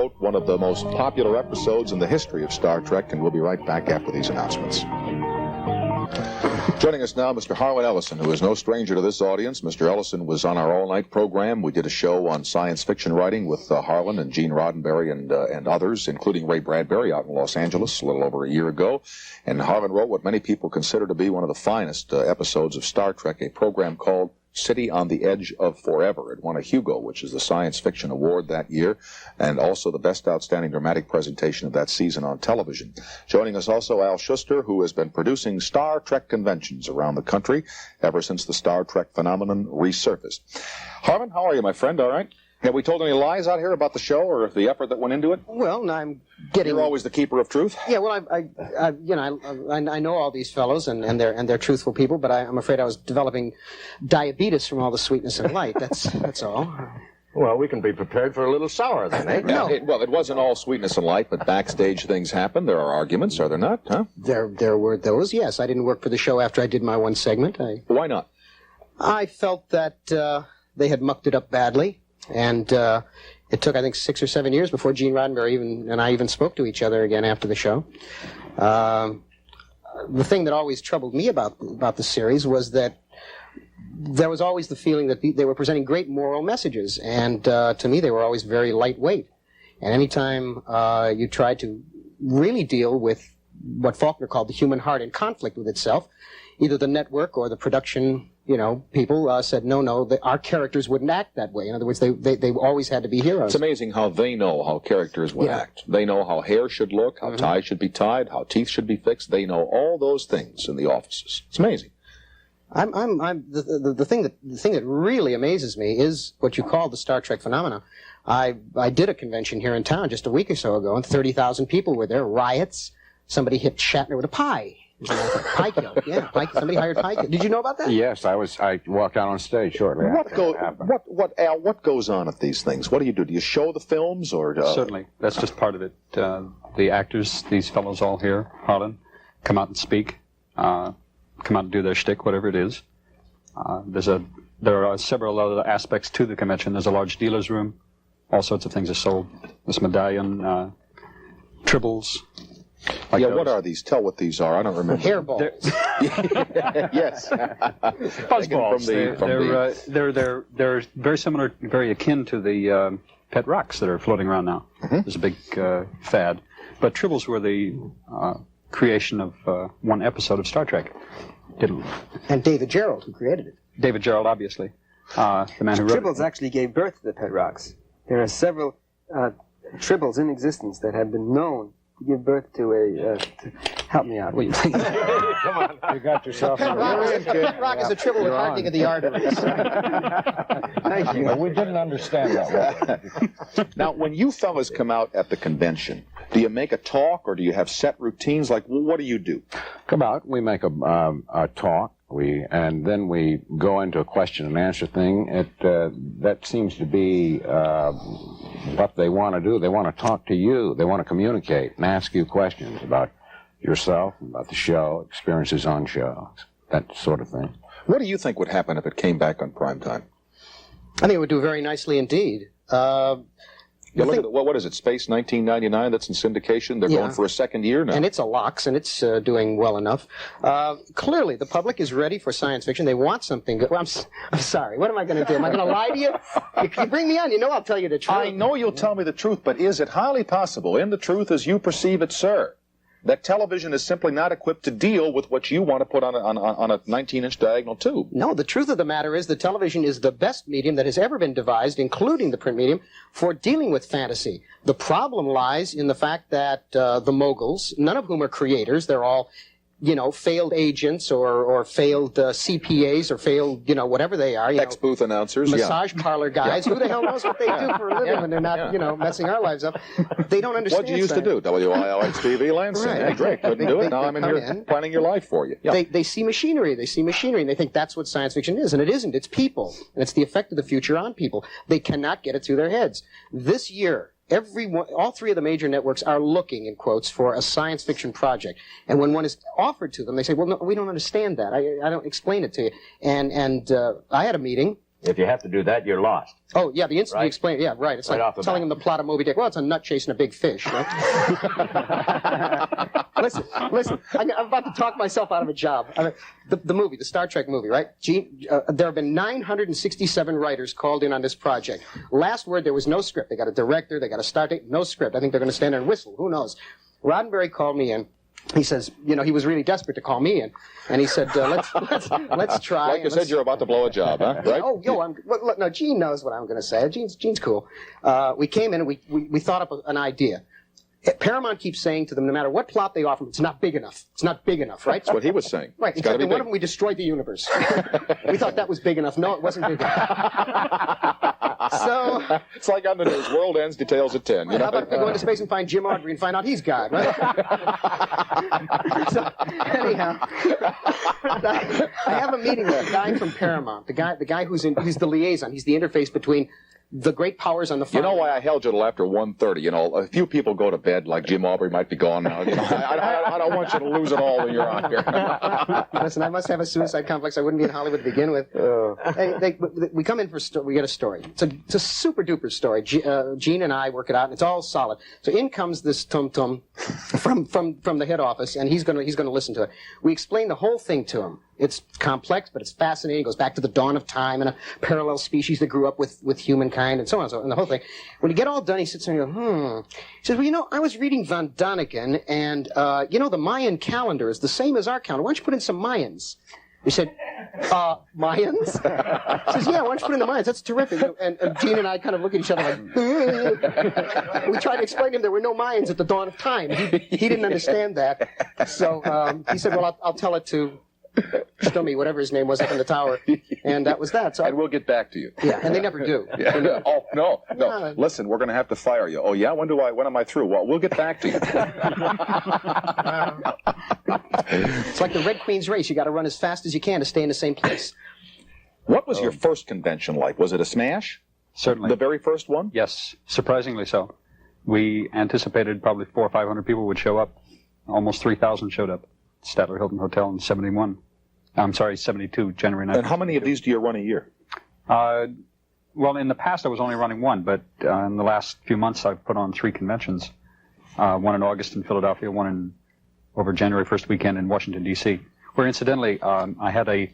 wrote one of the most popular episodes in the history of Star Trek, and we'll be right back after these announcements. Joining us now, Mr. Harlan Ellison, who is no stranger to this audience. Mr. Ellison was on our all-night program. We did a show on science fiction writing with Harlan and Gene Roddenberry and others, including Ray Bradbury out in Los Angeles a little over a year ago. And Harlan wrote what many people consider to be one of the finest episodes of Star Trek, a program called City on the Edge of Forever. It won a Hugo, which is the Science Fiction Award that year, and also the Best Outstanding Dramatic Presentation of that season on television. Joining us also Al Schuster, who has been producing Star Trek conventions around the country ever since the Star Trek phenomenon resurfaced. Harlan, how are you, my friend? All right? Have we told any lies out here about the show or the effort that went into it? Well, I'm getting... You're always the keeper of truth? Yeah, well, I know all these fellows, and they're truthful people, but I'm afraid I was developing diabetes from all the sweetness and light. That's all. Well, we can be prepared for a little sour then, eh? No. It wasn't all sweetness and light, but backstage things happen. There are arguments, are there not? Huh? There were those, yes. I didn't work for the show after I did my one segment. Why not? I felt that they had mucked it up badly. And it took, I think, 6 or 7 years before Gene Roddenberry and I even spoke to each other again after the show. The thing that always troubled me about the series was that there was always the feeling that they were presenting great moral messages, and to me they were always very lightweight. And anytime you tried to really deal with what Faulkner called the human heart in conflict with itself, either the network or the production people said, no, our characters wouldn't act that way. In other words, they always had to be heroes. It's amazing how they know how characters would act. They know how hair should look, how ties should be tied, how teeth should be fixed. They know all those things in the offices. It's amazing. The thing that really amazes me is what you call the Star Trek phenomena. I did a convention here in town just a week or so ago, and 30,000 people were there. Riots. Somebody hit Shatner with a pie. Pie kill. Yeah, somebody hired pie kill. Did you know about that? Yes, I walked out on stage shortly after that happened. Al, what goes on at these things? What do you do? Do you show the films or? Certainly, that's just part of it. The actors, these fellows all here, Harlan, come out and speak, come out and do their shtick, whatever it is. There are several other aspects to the convention. There's a large dealer's room. All sorts of things are sold. This medallion, tribbles. Like what are these? Tell what these are. I don't remember. Hairballs. Yes. Buzzballs. They're very similar, very akin to the pet rocks that are floating around now. There's a big fad. But tribbles were the creation of one episode of Star Trek. And David Gerald, who created it. David Gerald, obviously. The man who wrote it. Tribbles actually gave birth to the pet rocks. There are several tribbles in existence that have been known to give birth to help me out, will you please? Come on, you got yourself in Rock is a tribble with hardening of the arteries. Thank you. We didn't understand that. Now, when you fellas come out at the convention, do you make a talk or do you have set routines? Like, what do you do? Come out, we make a talk, and then we go into a question and answer thing. That seems to be what they want to do. They want to talk to you. They want to communicate and ask you questions about yourself, about the show, experiences on shows, that sort of thing. What do you think would happen if it came back on prime time? I think it would do very nicely indeed. Look at what is it, Space 1999, that's in syndication? They're going for a second year now. And it's a Lox, and it's doing well enough. Clearly, the public is ready for science fiction. They want something good. Well, I'm sorry. What am I going to do? Am I going to lie to you? You bring me on, you know I'll tell you the truth. I know you'll tell me the truth, but is it highly possible, in the truth as you perceive it, sir, that television is simply not equipped to deal with what you want to put on a 19-inch diagonal tube? No, the truth of the matter is that television is the best medium that has ever been devised, including the print medium, for dealing with fantasy. The problem lies in the fact that the moguls, none of whom are creators, they're all, failed agents or failed CPAs or failed, whatever they are. Ex-booth announcers, massage parlor guys. Who the hell knows what they do for a living when they're not, messing our lives up? They don't understand. What did you used to do? WILX-TV, Lansing. Right. Hey, Drake, couldn't do it. Now I'm in here planning your life for you. Yeah. They see machinery. They see machinery, and they think that's what science fiction is. And it isn't. It's people. And it's the effect of the future on people. They cannot get it through their heads. This year, all three of the major networks are looking, in quotes, for a science fiction project. And when one is offered to them, they say, well, no, we don't understand that. I don't explain it to you. And I had a meeting If you have to do that, you're lost. Oh, yeah, the instant Right? you explain it, yeah, right. It's Right like off the telling bat. him the plot of Moby Dick. Well, it's a nut chasing a big fish, right? listen, I'm about to talk myself out of a job. I mean, the movie, the Star Trek movie, right? There have been 967 writers called in on this project. Last word, there was no script. They got a director, they got a start date, no script. I think they're going to stand there and whistle. Who knows? Roddenberry called me in. He says, you know, he was really desperate to call me in, and he said, let's try. Like you said, you're about to blow a job, huh? Right? Oh, look, no, Gene knows what I'm going to say. Gene's cool. We came in and we thought up an idea. Paramount keeps saying to them, no matter what plot they offer, it's not big enough. It's not big enough, right? That's what he was saying. Right. It's gotta Except be in one big. of them, we destroyed the universe. We thought that was big enough. No, it wasn't big enough. So, It's like on the news, world ends, details at 10. You know? how about we go into space and find Jim Audrey and find out he's God, right? So, anyhow, I have a meeting with a guy from Paramount, the guy who's the liaison. He's the interface between the great powers on the You farm. know why I held you till after 1:30? You know, a few people go to bed, like Jim Aubrey might be gone now. You know, I don't want you to lose it all when you're on here. Listen, I must have a suicide complex. I wouldn't be in Hollywood to begin with. We come in we get a story. It's a super duper story. Gene and I work it out, and it's all solid. So in comes this tum-tum from the head office, and he's going to listen to it. We explain the whole thing to him. It's complex, but it's fascinating. It goes back to the dawn of time and a parallel species that grew up with humankind and so on and so on, and the whole thing. When you get all done, he sits there and goes, He says, well, you know, I was reading Von Daniken, and, you know, the Mayan calendar is the same as our calendar. Why don't you put in some Mayans? He said, Mayans? He says, yeah, why don't you put in the Mayans? That's terrific. And Gene and I kind of look at each other like, we tried to explain to him there were no Mayans at the dawn of time. He didn't understand that. So he said, well, I'll tell it to Stummy, whatever his name was up in the tower, and that was that. So And we'll get back to you. yeah, and they never do. Yeah. Oh, no. Yeah. Listen, we're going to have to fire you. Oh, yeah? When am I through? Well, we'll get back to you. It's like the Red Queen's race. You got to run as fast as you can to stay in the same place. What was your first convention like? Was it a smash? Certainly. The very first one? Yes, surprisingly so. We anticipated probably 400 or 500 people would show up. Almost 3,000 showed up. Statler Hilton Hotel in 72, January 9th. And how many of these do you run a year? Well, in the past I was only running one, but in the last few months I've put on 3 conventions. One in August in Philadelphia, one over January 1st weekend in Washington, D.C., where incidentally I had a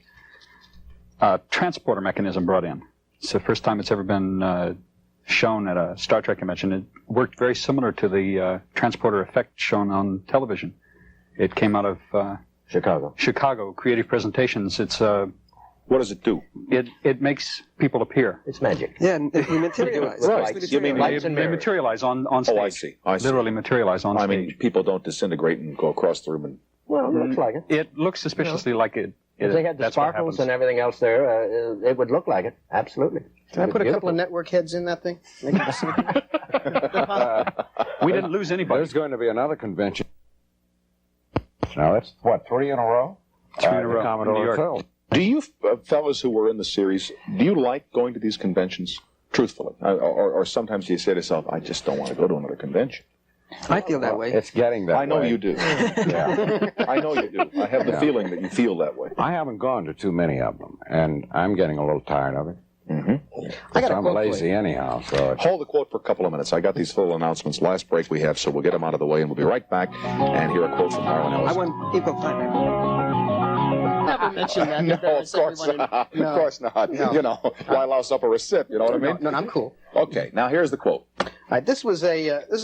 transporter mechanism brought in. It's the first time it's ever been shown at a Star Trek convention. It worked very similar to the transporter effect shown on television. It came out of Chicago Creative Presentations. It's What does it do? it makes people appear. It's magic. Yeah, and they materialize. Right. Mostly You mean materialize. They materialize on stage. I see. Literally materialize on I stage. mean, people don't disintegrate and go across the room and... Well, it looks like it. It looks suspiciously like it. If they had the that's what sparkles happens. and everything else there, it would look like it. Absolutely. Can I put a couple of network heads in that thing? Make it We didn't lose anybody. There's going to be another convention. Now, that's, 3 in a row? 3 in a The row in Commodore New York. Phil. Do you fellas who were in the series, do you like going to these conventions, truthfully? Or sometimes you say to yourself, I just don't want to go to another convention. I feel that way. It's getting that way. I know you do. Yeah. I know you do. I have the feeling that you feel that way. I haven't gone to too many of them, and I'm getting a little tired of it. I got a I'm quote for lazy you. anyhow, so it's... Hold the quote for a couple of minutes. I got these little announcements. Last break we have, so we'll get them out of the way, and we'll be right back and hear a quote from Harlan I Ellison. want equal time. Never mentioned that. No, Never of said course everyone not. in- Of course not. No. You know, why louse up a recip? You know what I mean? No, I'm cool. Okay, now here's the quote. All right, this is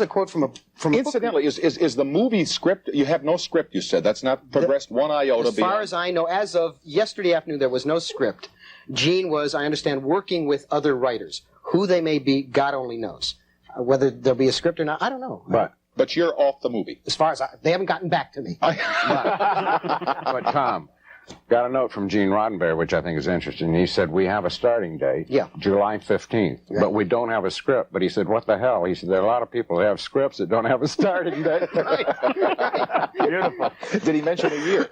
a quote from a book. Incidentally, is the movie script? You have no script. You said that's not progressed one iota. As far as I know, as of yesterday afternoon, there was no script. Gene was, I understand, working with other writers. Who they may be, God only knows. Whether there'll be a script or not, I don't know. But you're off the movie. As far as they haven't gotten back to me. But Tom, got a note from Gene Roddenberry, which I think is interesting. He said, we have a starting date, Yeah. July 15th, but we don't have a script. But he said, what the hell? He said, there are a lot of people who have scripts that don't have a starting date. Beautiful. Did he mention a year?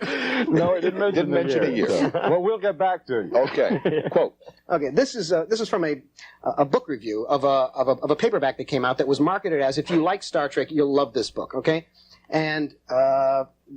No, he didn't mention a year. So, well, we'll get back to you. Okay. Quote. Okay, this is from a book review of a paperback that came out that was marketed as, if you like Star Trek, you'll love this book. Okay, and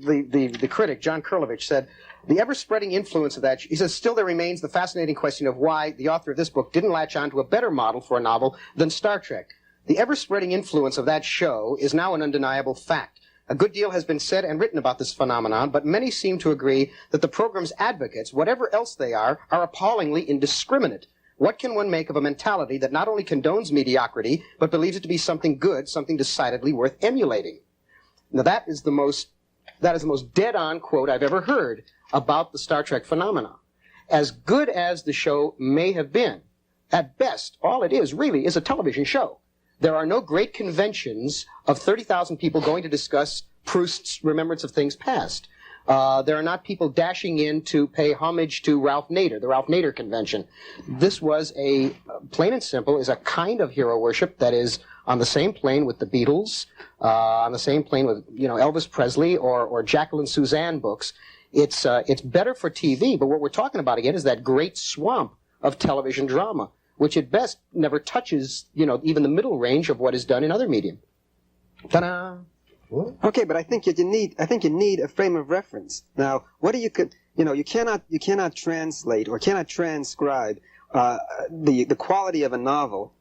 the critic, John Kurlovich, said, the ever-spreading influence of that, he says, still there remains the fascinating question of why the author of this book didn't latch on to a better model for a novel than Star Trek. The ever-spreading influence of that show is now an undeniable fact. A good deal has been said and written about this phenomenon, but many seem to agree that the program's advocates, whatever else they are appallingly indiscriminate. What can one make of a mentality that not only condones mediocrity, but believes it to be something good, something decidedly worth emulating? Now that is the most dead-on quote I've ever heard about the Star Trek phenomenon. As good as the show may have been, at best, all it is really is a television show. There are no great conventions of 30,000 people going to discuss Proust's Remembrance of Things Past. There are not people dashing in to pay homage to Ralph Nader, the Ralph Nader convention. This was plain and simple, is a kind of hero worship that is on the same plane with the Beatles, on the same plane with, Elvis Presley or Jacqueline Suzanne books. It's better for TV, but what we're talking about again is that great swamp of television drama, which at best never touches, even the middle range of what is done in other medium. Ta-da! Okay, but I think you need a frame of reference. Now, you cannot translate or cannot transcribe the quality of a novel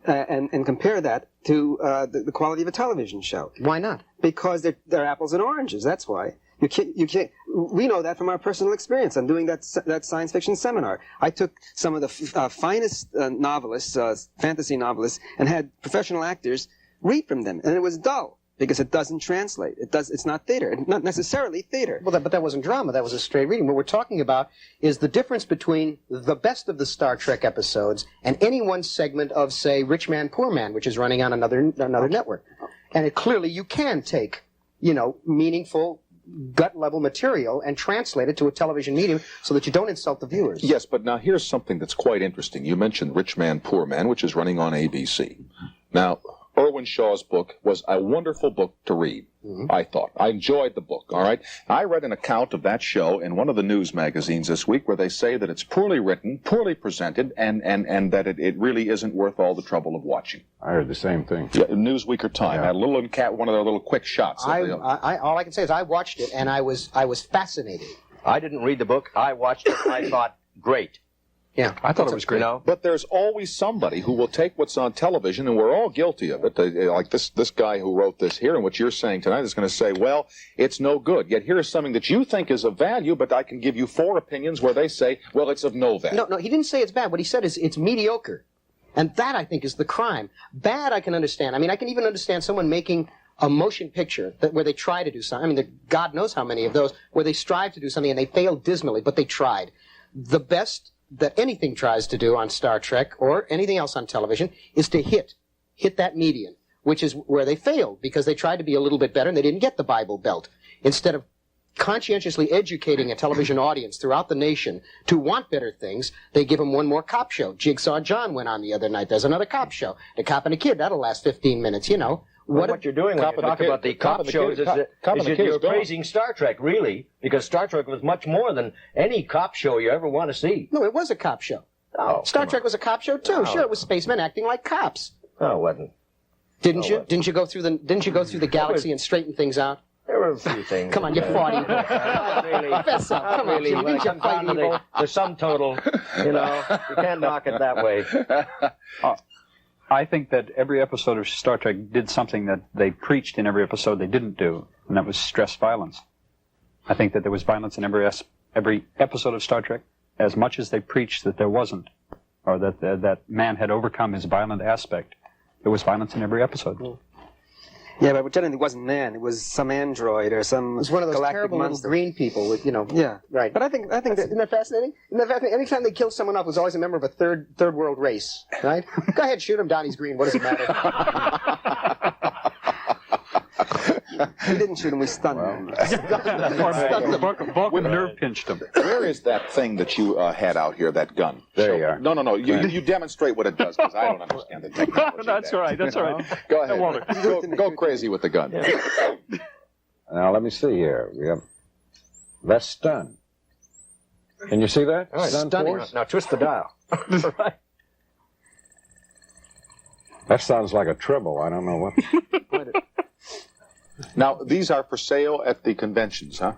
and compare that to the quality of a television show. Why not? Because they're apples and oranges. That's why. You can't. We know that from our personal experience. I'm doing that science fiction seminar. I took some of the finest novelists, fantasy novelists, and had professional actors read from them, and it was dull because it doesn't translate. It's not theater, not necessarily theater. Well, but that wasn't drama. That was a straight reading. What we're talking about is the difference between the best of the Star Trek episodes and any one segment of, say, Rich Man, Poor Man, which is running on another network. And clearly you can take, meaningful gut-level material and translate it to a television medium so that you don't insult the viewers. Yes, but now here's something that's quite interesting. You mentioned Rich Man, Poor Man, which is running on ABC. Now, Irwin Shaw's book was a wonderful book to read, I thought. I enjoyed the book, all right? I read an account of that show in one of the news magazines this week where they say that it's poorly written, poorly presented, and that it really isn't worth all the trouble of watching. I heard the same thing. Yeah, Newsweek or Time had a little one of their little quick shots. All I can say is I watched it, and I was fascinated. I didn't read the book. I watched it. I thought, great. Yeah, I thought it was great. But there's always somebody who will take what's on television, and we're all guilty of it. Like this guy who wrote this here, and what you're saying tonight is going to say, well, it's no good. Yet here's something that you think is of value, but I can give you 4 opinions where they say, well, it's of no value. No, he didn't say it's bad. What he said is it's mediocre. And that, I think, is the crime. Bad, I can understand. I mean, I can even understand someone making a motion picture where they try to do something. I mean, God knows how many of those, where they strive to do something and they fail dismally, but they tried. The best that anything tries to do on Star Trek or anything else on television is to hit that median, which is where they failed because they tried to be a little bit better and they didn't get the Bible Belt. Instead of conscientiously educating a television audience throughout the nation to want better things, they give them one more cop show. Jigsaw John went on the other night. There's another cop show. The Cop and the Kid, that'll last 15 minutes, What you're doing when you talk about the cop shows is you're praising Star Trek, really, because Star Trek was much more than any cop show you ever want to see. No, it was a cop show. Oh, Star Trek was a cop show too. Sure, it was spacemen acting like cops. No, it wasn't. Didn't you? Didn't you go through the galaxy and straighten things out? There were a few things. Come on, you're 40. Really, Fess up. Come on, really. Jimmy. Didn't you fight evil? The sum total, you can't knock it that way. I think that every episode of Star Trek did something that they preached in every episode they didn't do, and that was stress violence. I think that there was violence in every episode of Star Trek, as much as they preached that there wasn't, or that man had overcome his violent aspect. There was violence in every episode. Yeah, but generally it wasn't man. It was some android or some It was one of those terrible monster. little green people with, Yeah, right. But I think that, isn't that fascinating? Anytime they kill someone off, it was always a member of a third world race, right? Go ahead, shoot him down. He's green. What does it matter? we didn't shoot him. We stunned him. Vulcan nerve pinched him. Where is that thing that you had out here, that gun? There you are. No. You demonstrate what it does, because I don't understand the technology. That's all right. That's all right. Go ahead. Go crazy with the gun. Now, let me see here. We have... That's stun. Can you see that? All right, Stun stunning. force? Now twist the dial. Right. That sounds like a tribble. I don't know what. Now, these are for sale at the conventions, huh?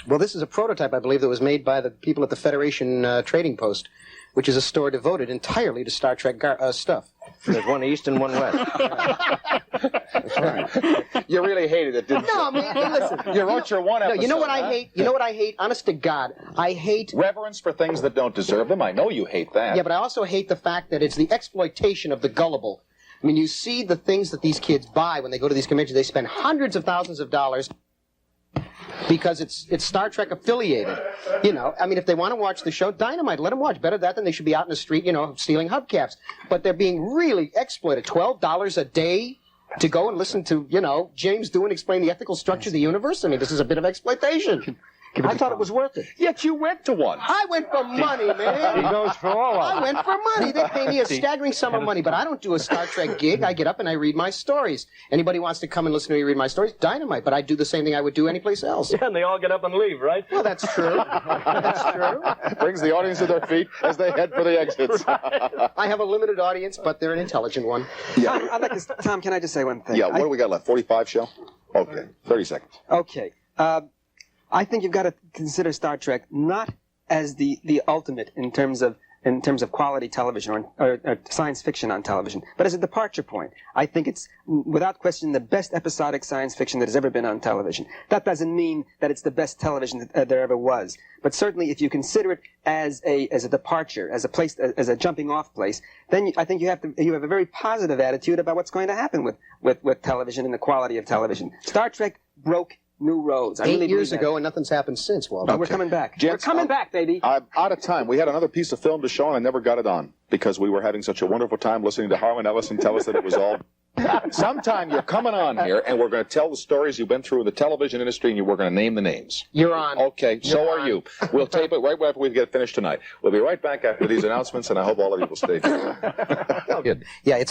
Well, this is a prototype, I believe, that was made by the people at the Federation Trading Post, which is a store devoted entirely to Star Trek stuff. There's one east and one west. That's right. You really hated it, didn't you? No, man, listen. You wrote your one episode. No, you know what I hate? You know what I hate? Honest to God, I hate... Reverence for things that don't deserve them. I know you hate that. Yeah, but I also hate the fact that it's the exploitation of the gullible. I mean, you see the things that these kids buy when they go to these conventions. They spend hundreds of thousands of dollars because it's Star Trek affiliated. You know, I mean, if they want to watch the show, Dynamite, let them watch. Better that than they should be out in the street, you know, stealing hubcaps. But they're being really exploited. $12 a day to go and listen to, you know, James Doohan explain the ethical structure of the universe. I mean, this is a bit of exploitation. I thought it was worth it. Yet you went to one. I went for money, man. He goes for all of I went for money. They pay me a staggering sum of money, but I don't do a Star Trek gig. I get up and I read my stories. Anybody wants to come and listen to me read my stories? Dynamite. But I do the same thing I would do anyplace else. Yeah, and they all get up and leave, right? Well, that's true. That's true. Brings the audience to their feet as they head for the exits. I have a limited audience, but they're an intelligent one. Yeah. Tom, can I just say one thing? Yeah, what do we got left? 45 show? Okay, 30 seconds. Okay. I think you've got to consider Star Trek not as the ultimate in terms of quality television or science fiction on television, but as a departure point. I think it's, without question, the best episodic science fiction that has ever been on television. That doesn't mean that it's the best television that there ever was, but certainly if you consider it as a departure, as a place, as a jumping off place, then I think you have a very positive attitude about what's going to happen with television and the quality of television. Star Trek broke new roads. 8 years ago, and nothing's happened since, Walter. We're coming back. Gents, We're coming back, baby. I'm out of time. We had another piece of film to show, and I never got it on because we were having such a wonderful time listening to Harlan Ellison tell us that it was all... Sometime you're coming on here, and we're going to tell the stories you've been through in the television industry, and we're going to name the names. You're on. Okay, so are you. We'll tape it right after we get it finished tonight. We'll be right back after these announcements, and I hope all of you will stay tuned. Yeah, it's